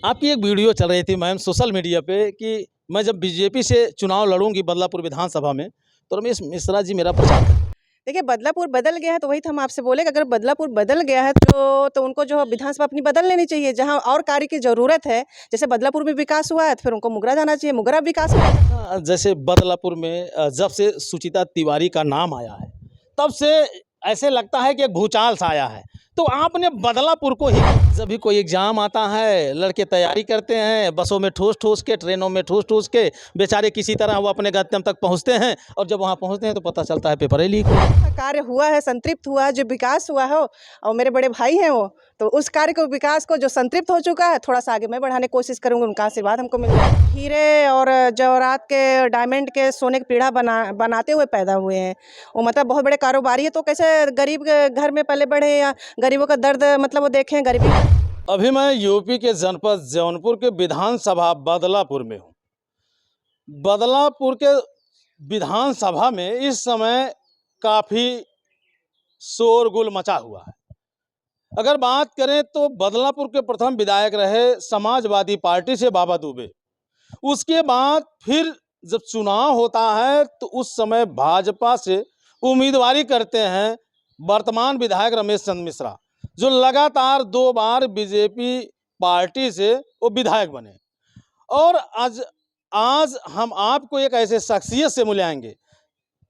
आपकी एक वीडियो चल रही थी मैम सोशल मीडिया पे कि मैं जब बीजेपी से चुनाव लड़ूंगी बदलापुर विधानसभा में तो रमेश मिश्रा जी मेरा प्रचार करें। देखिए, बदलापुर बदल गया है तो वही तो हम आपसे बोले कि अगर बदलापुर बदल गया है तो उनको जो विधानसभा अपनी बदल लेनी चाहिए, जहाँ और कार्य की ज़रूरत है। जैसे बदलापुर में विकास हुआ है तो फिर उनको मुगरा जाना चाहिए, मुगरा विकास हुआ है। जैसे बदलापुर में जब से सुचिता तिवारी का नाम आया है तब से ऐसे लगता है कि एक भूचाल सा आया है। तो आपने बदलापुर को ही जब भी कोई एग्जाम आता है लड़के तैयारी करते हैं, बसों में ठूस ठूस के, ट्रेनों में ठूस ठूस के बेचारे किसी तरह वो अपने गंतव्य तक पहुंचते हैं और जब वहां पहुंचते हैं तो पता चलता है पेपर ही लीक हो। कार्य हुआ है, संतृप्त हुआ है, जो विकास हुआ है और मेरे बड़े भाई हैं वो, तो उस कार्य को, विकास को जो संतृप्त हो चुका है, थोड़ा सा आगे मैं बढ़ाने की कोशिश करूँगी, उनका आशीर्वाद हमको मिल जाए। हीरे और जवाहरात के, डायमंड के, सोने की पीढ़ा बनाते हुए पैदा हुए हैं वो, मतलब बहुत बड़े कारोबारी है। तो कैसे गरीब के घर में पले बढ़े या गरीबों का दर्द मतलब वो देखें गरीबी। अभी मैं यूपी के जनपद जौनपुर के विधानसभा बदलापुर में हूँ। बदलापुर के विधानसभा में इस समय काफ़ी शोरगुल मचा हुआ है। अगर बात करें तो बदलापुर के प्रथम विधायक रहे समाजवादी पार्टी से बाबा दुबे। उसके बाद फिर जब चुनाव होता है तो उस समय भाजपा से उम्मीदवारी करते हैं वर्तमान विधायक रमेश चंद्र मिश्रा, जो लगातार 2 बार बीजेपी पार्टी से वो विधायक बने। और आज हम आपको एक ऐसे शख्सियत से मिलाएंगे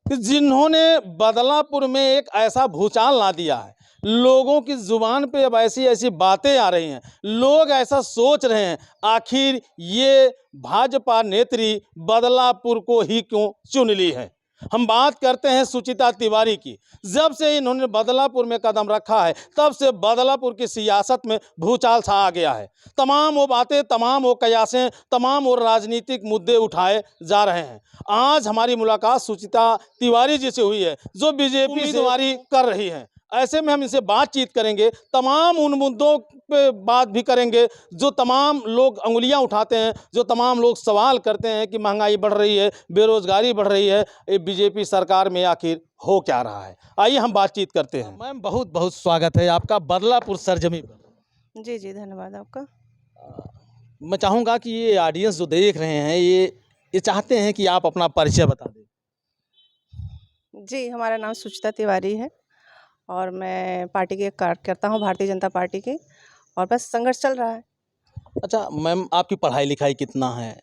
कि जिन्होंने बदलापुर में एक ऐसा भूचाल ला दिया है। लोगों की जुबान पे अब ऐसी ऐसी बातें आ रही हैं, लोग ऐसा सोच रहे हैं आखिर ये भाजपा नेत्री बदलापुर को ही क्यों चुन ली है। हम बात करते हैं सुचिता तिवारी की। जब से इन्होंने बदलापुर में कदम रखा है तब से बदलापुर की सियासत में भूचाल सा आ गया है। तमाम वो बातें, तमाम वो कयासें, तमाम वो राजनीतिक मुद्दे उठाए जा रहे हैं। आज हमारी मुलाकात सुचिता तिवारी जी से हुई है जो बीजेपी उम्मीदवारी कर रही हैं। ऐसे में हम इनसे बातचीत करेंगे, तमाम उन मुद्दों पे बात भी करेंगे जो तमाम लोग अंगुलियां उठाते हैं, जो तमाम लोग सवाल करते हैं कि महंगाई बढ़ रही है, बेरोजगारी बढ़ रही है, ये बीजेपी सरकार में आखिर हो क्या रहा है। आइए हम बातचीत करते हैं। मैम बहुत बहुत स्वागत है आपका बदलापुर सरजमी पर। जी जी, धन्यवाद आपका। मैं चाहूँगा कि ये ऑडियंस जो देख रहे हैं ये चाहते हैं कि आप अपना परिचय बता दें। जी, हमारा नाम सुचिता तिवारी है और मैं पार्टी की एक कार्यकर्ता हूँ, भारतीय जनता पार्टी की, और बस संघर्ष चल रहा है। अच्छा मैम, आपकी पढ़ाई लिखाई कितना है,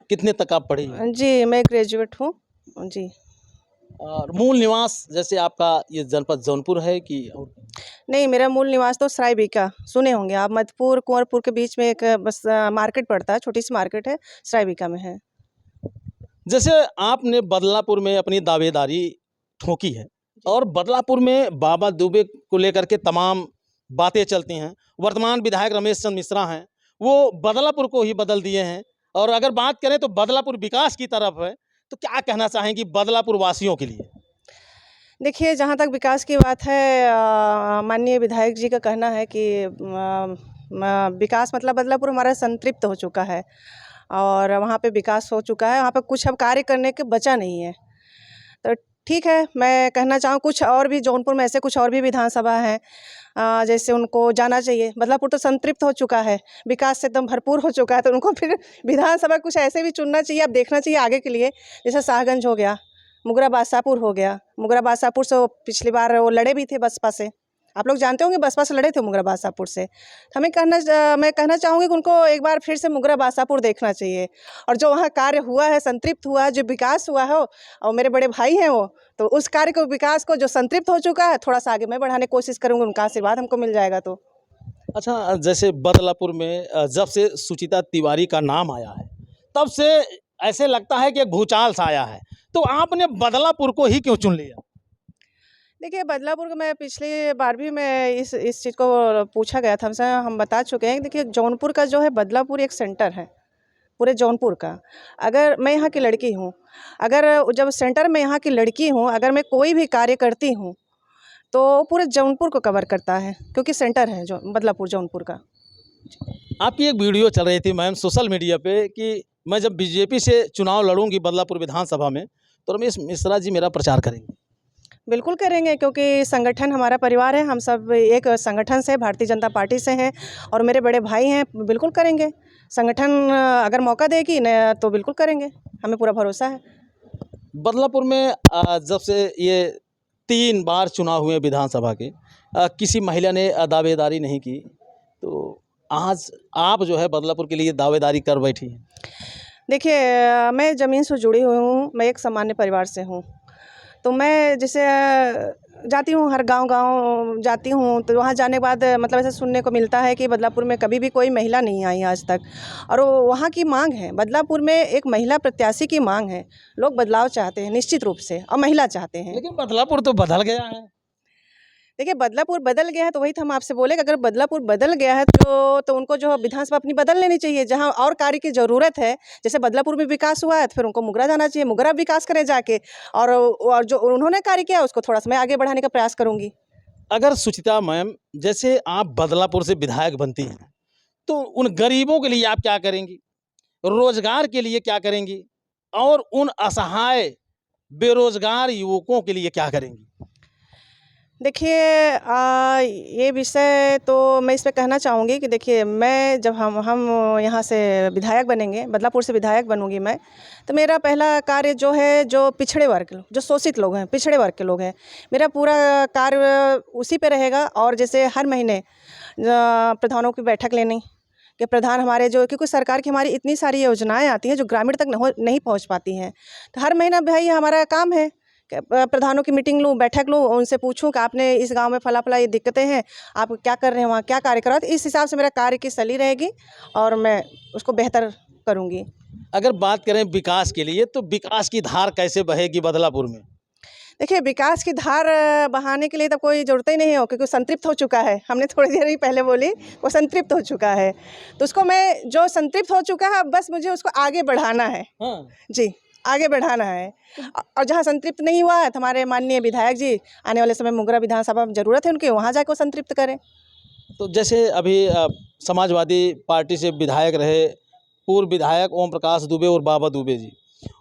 कितने तक आप पढ़ी हैं? जी, मैं ग्रेजुएट हूँ। जी। और मूल निवास जैसे आपका ये जनपद जौनपुर है कि और? नहीं, मेरा मूल निवास तो सरायबीघा, सुने होंगे आप, मधुपुर कुंवरपुर के बीच में एक बस मार्केट पड़ता है, छोटी सी मार्केट है, सरायबीघा में है। जैसे आपने बदलापुर में अपनी दावेदारी ठोकी है और बदलापुर में बाबा दुबे को लेकर के तमाम बातें चलती हैं। वर्तमान विधायक रमेश चंद्र मिश्रा हैं, वो बदलापुर को ही बदल दिए हैं। और अगर बात करें तो बदलापुर विकास की तरफ है, तो क्या कहना चाहेंगी बदलापुर वासियों के लिए? देखिए, जहाँ तक विकास की बात है, माननीय विधायक जी का कहना है कि विकास मतलब बदलापुर हमारा संतृप्त हो चुका है और वहाँ पे विकास हो चुका है, वहाँ पे कुछ अब कार्य करने के बचा नहीं है। तो ठीक है, मैं कहना चाहूँ कुछ और भी जौनपुर में ऐसे कुछ और भी विधानसभा हैं, जैसे उनको जाना चाहिए। बदलापुर तो संतृप्त हो चुका है, विकास से एकदम भरपूर हो चुका है, तो उनको फिर विधानसभा कुछ ऐसे भी चुनना चाहिए, अब देखना चाहिए आगे के लिए। जैसे शाहगंज हो गया, मुगरा बादशाहपुर हो गया। मुगरा बादशाहपुर से वो पिछली बार वो लड़े भी थे बसपा से, आप लोग जानते होंगे, बसपा से लड़े थे मुगरा बादशाहपुर से। तो मैं कहना चाहूँगी कि उनको एक बार फिर से मुगरा बादशाहपुर देखना चाहिए और जो वहाँ कार्य हुआ है, संतृप्त हुआ है, जो विकास हुआ है और मेरे बड़े भाई हैं वो, तो उस कार्य को, विकास को जो संतृप्त हो चुका है, थोड़ा सा आगे मैं बढ़ाने की कोशिश करूँगी, उनका आशीर्वाद हमको मिल जाएगा तो। अच्छा, जैसे बदलापुर में जब से सुचिता तिवारी का नाम आया है तब से ऐसे लगता है कि एक भूचाल सा आया है। तो आपने बदलापुर को ही क्यों चुन लिया? देखिए, बदलापुर को मैं पिछली बार भी मैं इस चीज़ को पूछा गया था हमसे, हम बता चुके हैं कि देखिए, जौनपुर का जो है बदलापुर एक सेंटर है पूरे जौनपुर का। अगर मैं यहाँ की लड़की हूँ, अगर जब सेंटर में यहाँ की लड़की हूँ, अगर मैं कोई भी कार्य करती हूँ तो पूरे जौनपुर को कवर करता है, क्योंकि सेंटर है जो बदलापुर जौनपुर का। आपकी एक वीडियो चल रही थी मैम सोशल मीडिया पे कि मैं जब बीजेपी से चुनाव लड़ूंगी बदलापुर विधानसभा में तो रमेश मिश्रा जी मेरा प्रचार करेंगे। बिल्कुल करेंगे, क्योंकि संगठन हमारा परिवार है। हम सब एक संगठन से, भारतीय जनता पार्टी से हैं और मेरे बड़े भाई हैं। बिल्कुल करेंगे। संगठन अगर मौका देगी न तो बिल्कुल करेंगे, हमें पूरा भरोसा है। बदलापुर में जब से ये 3 बार चुनाव हुए विधानसभा के, किसी महिला ने दावेदारी नहीं की, तो आज आप जो है बदलापुर के लिए दावेदारी कर बैठी हैं। देखिए, मैं ज़मीन से जुड़ी हुई हूँ, मैं एक सामान्य परिवार से हूँ। तो मैं जैसे जाती हूँ, हर गाँव-गाँव जाती हूँ, तो वहाँ जाने के बाद मतलब ऐसा सुनने को मिलता है कि बदलापुर में कभी भी कोई महिला नहीं आई आज तक, और वो वहाँ की माँग है। बदलापुर में एक महिला प्रत्याशी की माँग है। लोग बदलाव चाहते हैं निश्चित रूप से, और महिला चाहते हैं। लेकिन बदलापुर तो बदल गया है। देखिए, बदलापुर बदल गया है, तो वही तो हम आपसे बोले कि अगर बदलापुर बदल गया है तो उनको जो विधानसभा अपनी बदल लेनी चाहिए। जहाँ और कार्य की ज़रूरत है, जैसे बदलापुर में विकास हुआ है तो फिर उनको मुगरा जाना चाहिए, मुगरा विकास करें जाके, और जो उन्होंने कार्य किया उसको थोड़ा-सा मैं आगे बढ़ाने का प्रयास करूँगी। अगर सुचिता मैम, जैसे आप बदलापुर से विधायक बनती हैं, तो उन गरीबों के लिए आप क्या करेंगी? रोजगार के लिए क्या करेंगी? और उन असहाय बेरोजगार युवकों के लिए क्या करेंगी? देखिए, ये विषय तो मैं इस पे कहना चाहूँगी कि देखिए, मैं जब हम यहाँ से विधायक बनेंगे, बदलापुर से विधायक बनूँगी मैं, तो मेरा पहला कार्य जो है, जो पिछड़े वर्ग, जो शोषित लोग हैं, पिछड़े वर्ग के लोग हैं, मेरा पूरा कार्य उसी पे रहेगा। और जैसे हर महीने प्रधानों की बैठक लेनी, कि प्रधान हमारे जो, क्योंकि सरकार की हमारी इतनी सारी योजनाएँ आती हैं जो ग्रामीण तक नहीं पहुँच पाती हैं, तो हर महीना भाई हमारा काम है कि प्रधानों की मीटिंग लूँ, बैठक लूँ, उनसे पूछूँ कि आपने इस गांव में फला-फला ये दिक्कतें हैं, आप क्या कर रहे हैं, वहाँ क्या कार्य कर रहे हो। तो इस हिसाब से मेरा कार्य की सली रहेगी और मैं उसको बेहतर करूँगी। अगर बात करें विकास के लिए, तो विकास की धार कैसे बहेगी बदलापुर में? देखिए, विकास की धार बहाने के लिए तो कोई ज़रूरत ही नहीं हो, क्योंकि संतृप्त हो चुका है। हमने थोड़ी देर ही पहले बोली, वो संतृप्त हो चुका है। तो उसको मैं, जो संतृप्त हो चुका है, बस मुझे उसको आगे बढ़ाना है। हाँ। जी, आगे बढ़ाना है। और जहाँ संतृप्त नहीं हुआ है, तो हमारे माननीय विधायक जी आने वाले समय मुगरा विधानसभा में ज़रूरत है उनकी, वहाँ जाके वो संतृप्त करें। तो जैसे अभी समाजवादी पार्टी से विधायक रहे पूर्व विधायक ओम प्रकाश दुबे और बाबा दुबे जी,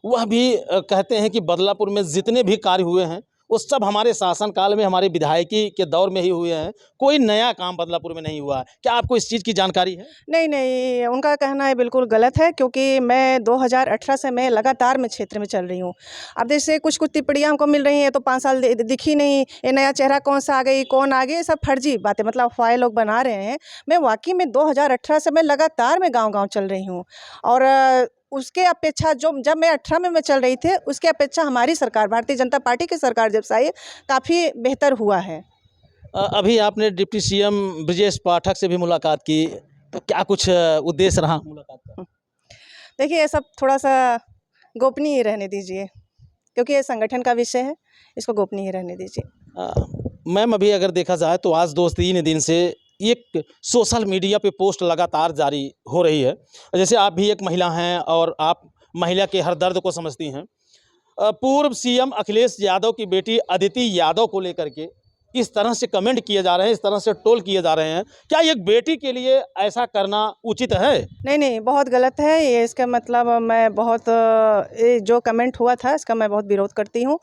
वह भी कहते हैं कि बदलापुर में जितने भी कार्य हुए हैं वो सब हमारे शासनकाल में, हमारे विधायकी के दौर में ही हुए हैं, कोई नया काम बदलापुर में नहीं हुआ है। क्या आपको इस चीज़ की जानकारी है? नहीं, नहीं, उनका कहना है बिल्कुल गलत है, क्योंकि मैं 2018 से मैं लगातार मैं क्षेत्र में चल रही हूँ। अब जैसे कुछ-कुछ टिप्पणियाँ हमको मिल रही हैं, तो 5 साल दिखी नहीं, ये नया चेहरा कौन-सा आ गई, कौन आ गई, ये सब फर्जी बातें, मतलब अफ़वाहें लोग बना रहे हैं। मैं वाक़ई में 2018 से मैं लगातार मैं गाँव-गाँव चल रही हूँ, और उसके अपेक्षा जो जब मैं 18 में मैं चल रही थी, उसके अपेक्षा हमारी सरकार, भारतीय जनता पार्टी की सरकार जब से आई, काफ़ी बेहतर हुआ है। अभी आपने डिप्टी सीएम ब्रजेश पाठक से भी मुलाकात की, तो क्या कुछ उद्देश्य रहा मुलाकात का? देखिए, ये सब थोड़ा-सा गोपनीय रहने दीजिए, क्योंकि ये संगठन का विषय है, इसको गोपनीय रहने दीजिए। मैम, अभी अगर देखा जाए तो आज 2-3 दिन से एक सोशल मीडिया पे पोस्ट लगातार जारी हो रही है। जैसे आप भी एक महिला हैं और आप महिला के हर दर्द को समझती हैं। पूर्व सीएम अखिलेश यादव की बेटी अदिति यादव को लेकर के इस तरह से कमेंट किए जा रहे हैं, इस तरह से ट्रोल किए जा रहे हैं। क्या एक बेटी के लिए ऐसा करना उचित है? नहीं, नहीं, बहुत गलत है ये। इसका मतलब मैं बहुत ये जो कमेंट हुआ था, इसका मैं बहुत विरोध करती हूँ।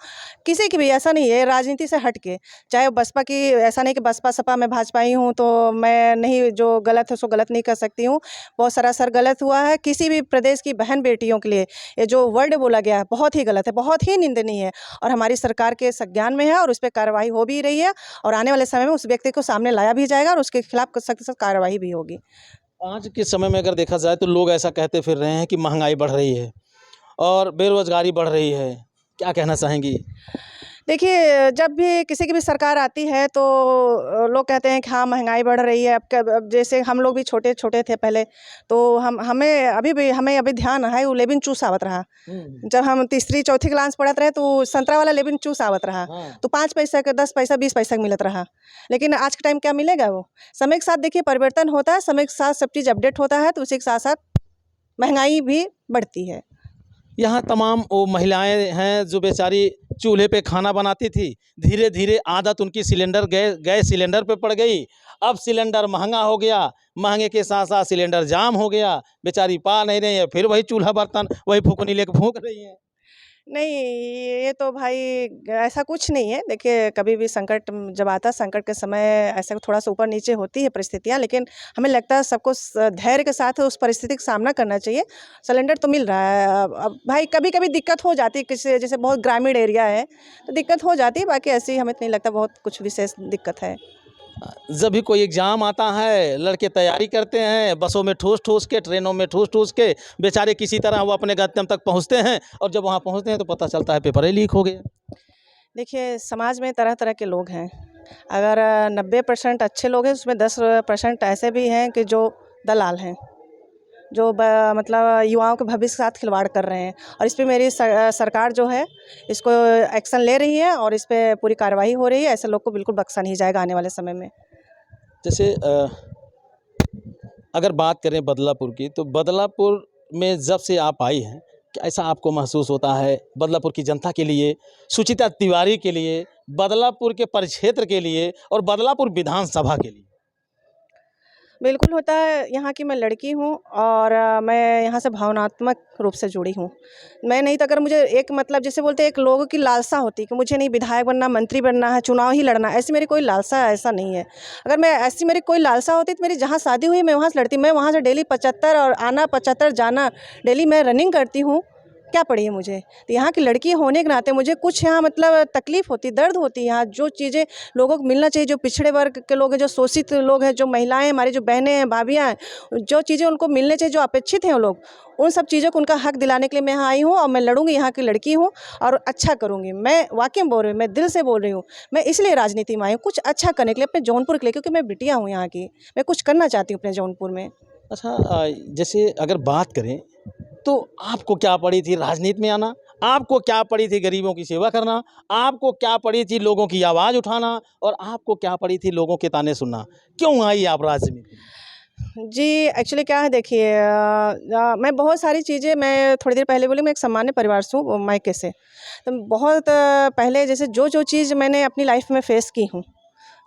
किसी की भी, ऐसा नहीं है, राजनीति से हट के, चाहे वो बसपा की, ऐसा नहीं कि बसपा-सपा मैं भाजपाई हूँ तो मैं नहीं, जो गलत है उसको गलत नहीं कर सकती हूँ। बहुत सरासर गलत हुआ है। किसी भी प्रदेश की बहन बेटियों के लिए ये जो वर्ड बोला गया है, बहुत ही गलत है, बहुत ही निंदनीय है, और हमारी सरकार के संज्ञान में है, और उस पे कार्रवाई हो भी रही है, और आने वाले समय में उस व्यक्ति को सामने लाया भी जाएगा और उसके खिलाफ सख्त से सख्त कार्रवाई भी होगी। आज के समय में अगर देखा जाए तो लोग ऐसा कहते फिर रहे हैं कि महंगाई बढ़ रही है और बेरोजगारी बढ़ रही है। क्या कहना चाहेंगी? देखिए, जब भी किसी की भी सरकार आती है तो लोग कहते हैं कि हाँ, महंगाई बढ़ रही है। अब जैसे हम लोग भी छोटे-छोटे थे पहले, तो हमें अभी ध्यान है, वो लेबिन चूस आवत रहा। जब हम तीसरी चौथी क्लास पढ़त रहे तो संतरा वाला लेबिन चूस आवत रहा। हाँ। तो 5 पैसा का 10 पैसा 20 पैसा का मिलत रहा। लेकिन आज के टाइम क्या मिलेगा वो? समय के साथ देखिए परिवर्तन होता है, समय के साथ सब चीज़ अपडेट होता है, तो उसी के साथ-साथ महंगाई भी बढ़ती है। यहाँ तमाम वो महिलाएं हैं जो बेचारी चूल्हे पे खाना बनाती थी, धीरे धीरे आदत उनकी गैस सिलेंडर पे पड़ गई। अब सिलेंडर महंगा हो गया, महंगे के साथ साथ सिलेंडर जाम हो गया, बेचारी पा नहीं रही है, फिर वही चूल्हा बर्तन वही फूकनी लेके फूंक रही हैं। नहीं, ये तो भाई ऐसा कुछ नहीं है। देखिए, कभी भी संकट जब आता है, संकट के समय ऐसा थोड़ा-सा ऊपर-नीचे होती है परिस्थितियाँ, लेकिन हमें लगता है सबको धैर्य के साथ उस परिस्थिति का सामना करना चाहिए। सिलेंडर तो मिल रहा है। अब भाई कभी-कभी दिक्कत हो जाती है, किसी जैसे बहुत ग्रामीण एरिया है, तो दिक्कत हो जाती है, बाकी ऐसे ही हमें तो नहीं लगता बहुत कुछ विशेष दिक्कत है। जब भी कोई एग्ज़ाम आता है, लड़के तैयारी करते हैं, बसों में ठूस-ठूस के, ट्रेनों में ठूस-ठूस के, बेचारे किसी तरह वो अपने गंतव्य तक पहुँचते हैं और जब वहाँ पहुँचते हैं तो पता चलता है पेपर ही लीक हो गया। देखिए, समाज में तरह-तरह के लोग हैं। अगर 90% अच्छे लोग हैं, उसमें 10% ऐसे भी हैं कि जो दलाल हैं, जो मतलब युवाओं के भविष्य के साथ खिलवाड़ कर रहे हैं। और इस पे मेरी सरकार जो है, इसको एक्शन ले रही है और इस पे पूरी कार्रवाई हो रही है। ऐसे लोग को बिल्कुल बख्शा नहीं जाएगा आने वाले समय में। जैसे अगर बात करें बदलापुर की, तो बदलापुर में जब से आप आई हैं, क्या ऐसा आपको महसूस होता है बदलापुर की जनता के लिए, सुचिता तिवारी के लिए, बदलापुर के परिक्षेत्र के लिए और बदलापुर विधानसभा के लिए? बिल्कुल होता है। यहाँ की मैं लड़की हूँ और मैं यहाँ से भावनात्मक रूप से जुड़ी हूँ। मैं नहीं तो अगर मुझे एक मतलब जैसे बोलते हैं एक लोगों की लालसा होती है कि मुझे नहीं विधायक बनना, मंत्री बनना है, चुनाव ही लड़ना है, ऐसी मेरी कोई लालसा ऐसा नहीं है। अगर मैं ऐसी मेरी कोई लालसा होती तो मेरी जहाँ शादी हुई मैं वहाँ से लड़ती। मैं वहाँ से डेली 75 और आना, 75 जाना, डेली मैं रनिंग करती हूँ। क्या पड़ी है मुझे? तो यहाँ की लड़की होने के नाते मुझे कुछ यहाँ मतलब तकलीफ़ होती, दर्द होती है। यहाँ जो चीज़ें लोगों को मिलना चाहिए, जो पिछड़े वर्ग के लोग हैं, जो शोषित लोग हैं, जो महिलाएँ हैं, हमारी जो बहनें हैं, भाभियाँ हैं, जो चीज़ें उनको मिलने चाहिए, जो अपेक्षित हैं वो लोग, उन सब चीज़ों को उनका हक दिलाने के लिए मैं यहाँ आई हूँ और मैं लड़ूँगी। यहाँ की लड़की हूँ और अच्छा करूँगी। मैं वाक़ई में बोल रही हूँ, मैं दिल से बोल रही हूँ। मैं इसलिए राजनीति में आई हूँ, कुछ अच्छा करने के लिए, अपने जौनपुर के लिए, क्योंकि मैं बिटिया हूँ यहाँ की। मैं कुछ करना चाहती हूँ अपने जौनपुर में। अच्छा, जैसे अगर बात करें तो आपको क्या पड़ी थी राजनीति में आना? आपको क्या पड़ी थी गरीबों की सेवा करना? आपको क्या पड़ी थी लोगों की आवाज़ उठाना? और आपको क्या पड़ी थी लोगों के ताने सुनना? क्यों आई आप राजनीति में? जी, एक्चुअली क्या है देखिए, मैं बहुत सारी चीज़ें मैं थोड़ी देर पहले बोली मैं एक सामान्य परिवार से हूँ, मायके से। तो बहुत पहले जैसे जो चीज़ मैंने अपनी लाइफ़ में फ़ेस की हूँ,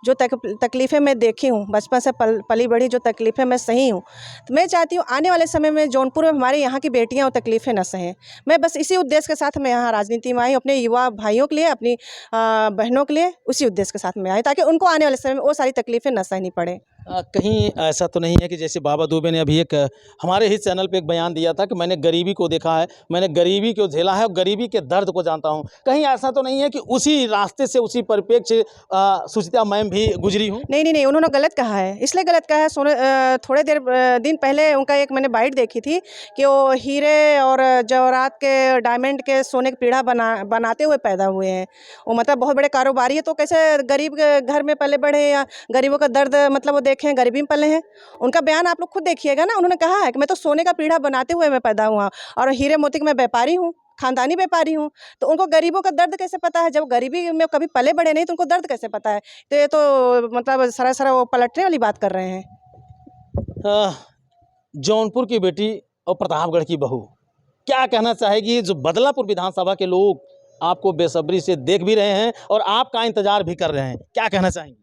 जो तकलीफ़ें मैं देखी हूँ, बचपन से पली-बड़ी जो तकलीफ़ें मैं सही हूँ, तो मैं चाहती हूँ आने वाले समय में जौनपुर में हमारे यहाँ की बेटियाँ वो तकलीफ़ें ना सहें। मैं बस इसी उद्देश्य के साथ मैं यहाँ राजनीति में आई हूँ, अपने युवा भाइयों के लिए, अपनी बहनों के लिए, उसी उद्देश्य के साथ मैं आई, ताकि उनको आने वाले समय में वो सारी तकलीफ़ें ना सहनी पड़े। कहीं ऐसा तो नहीं है कि जैसे बाबा दुबे ने अभी एक हमारे ही चैनल पे एक बयान दिया था कि मैंने गरीबी को देखा है, मैंने गरीबी को झेला है और गरीबी के दर्द को जानता हूँ। कहीं ऐसा तो नहीं है कि उसी रास्ते से, उसी परिप्रेक्ष्य से सुचिता मैम भी गुजरी हों? नहीं, नहीं, नहीं, उन्होंने गलत कहा है, इसलिए गलत कहा है। थोड़े देर दिन पहले उनका एक मैंने बाइट देखी थी कि वो हीरे और जवाहरात के, डायमंड के, सोने की पीढ़ा बनाते हुए पैदा हुए हैं। वो मतलब बहुत बड़े कारोबारी है, तो कैसे गरीब के घर में पले-बढ़े या गरीबों का दर्द मतलब वो देखे हैं, गरीबी में पले हैं। उनका बयान आप लोग खुद देखिएगा ना, उन्होंने कहा है कि मैं तो सोने का पीढ़ा बनाते हुए मैं पैदा हुआ और हीरे मोती का मैं व्यापारी हूँ, खानदानी व्यापारी हूँ। तो उनको गरीबों का दर्द कैसे पता है? जब गरीबी में कभी पले-बढ़े नहीं तो उनको दर्द कैसे पता है? तो ये तो मतलब सरासर वो पलटने वाली बात कर रहे हैं। अ, जौनपुर की बेटी और प्रतापगढ़ की बहू, क्या कहना चाहेगी जो बदलापुर विधानसभा के लोग आपको बेसब्री से देख भी रहे हैं और आपका इंतजार भी कर रहे हैं? क्या कहना चाहेंगी?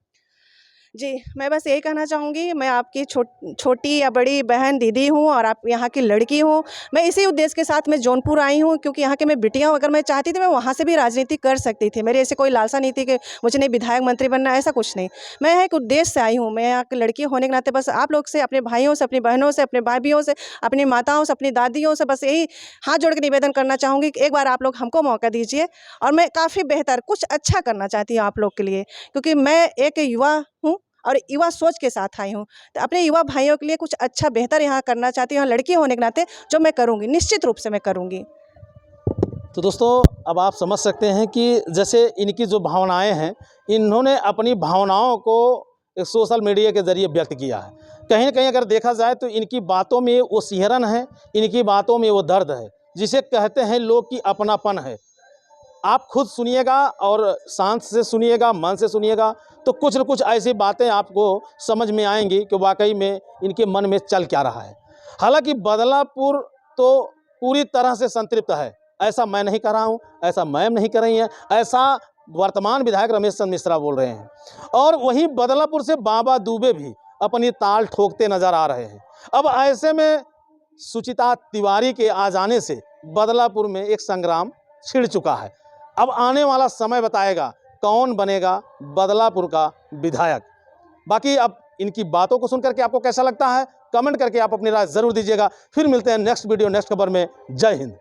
जी, मैं बस यही कहना चाहूँगी, मैं आपकी छोटी या बड़ी बहन, दीदी हूँ और आप यहाँ की लड़की हूँ। मैं इसी उद्देश्य के साथ मैं जौनपुर आई हूँ क्योंकि यहाँ की मैं बिटिया हूँ। अगर मैं चाहती थी मैं वहाँ से भी राजनीति कर सकती थी। मेरी ऐसी कोई लालसा नहीं थी कि मुझे नहीं विधायक, मंत्री बनना है, ऐसा कुछ नहीं। मैं यहाँ एक उद्देश्य से आई हूँ। मैं यहाँ की लड़की होने के नाते बस आप लोग से, अपने भाइयों से, अपनी बहनों से, अपने भाभियों से, अपनी माताओं से, अपनी दादियों से बस यही हाथ जोड़ के निवेदन करना चाहूँगी कि एक बार आप लोग हमको मौका दीजिए और मैं काफ़ी बेहतर कुछ अच्छा करना चाहती हूँ आप लोग के लिए, क्योंकि मैं एक युवा हूँ और युवा सोच के साथ आई हूँ। तो अपने युवा भाइयों के लिए कुछ अच्छा बेहतर यहाँ करना चाहती हूँ। लड़की होने के नाते जो मैं करूँगी, निश्चित रूप से मैं करूँगी। तो दोस्तों, अब आप समझ सकते हैं कि जैसे इनकी जो भावनाएं हैं, इन्होंने अपनी भावनाओं को एक सोशल मीडिया के ज़रिए व्यक्त किया है। कहीं न कहीं अगर देखा जाए तो इनकी बातों में वो सिहरन है, इनकी बातों में वो दर्द है, जिसे कहते हैं लोग कि अपनापन है। आप खुद सुनिएगा और शांत से सुनिएगा, मन से सुनिएगा, तो कुछ न कुछ ऐसी बातें आपको समझ में आएँगी कि वाक़ई में इनके मन में चल क्या रहा है। हालाँकि बदलापुर तो पूरी तरह से संतृप्त है, ऐसा मैं नहीं कह रहा हूँ, ऐसा मैम नहीं कह रही हैं, ऐसा वर्तमान विधायक रमेश चंद्र मिश्रा बोल रहे हैं। और वहीं बदलापुर से बाबा दुबे भी अपनी ताल ठोकते नज़र आ रहे हैं। अब ऐसे में सुचिता तिवारी के आ जाने से बदलापुर में एक संग्राम छिड़ चुका है। अब आने वाला समय बताएगा कौन बनेगा बदलापुर का विधायक। बाकी अब इनकी बातों को सुनकर के आपको कैसा लगता है, कमेंट करके आप अपनी राय ज़रूर दीजिएगा। फिर मिलते हैं नेक्स्ट वीडियो नेक्स्ट खबर में। जय हिंद।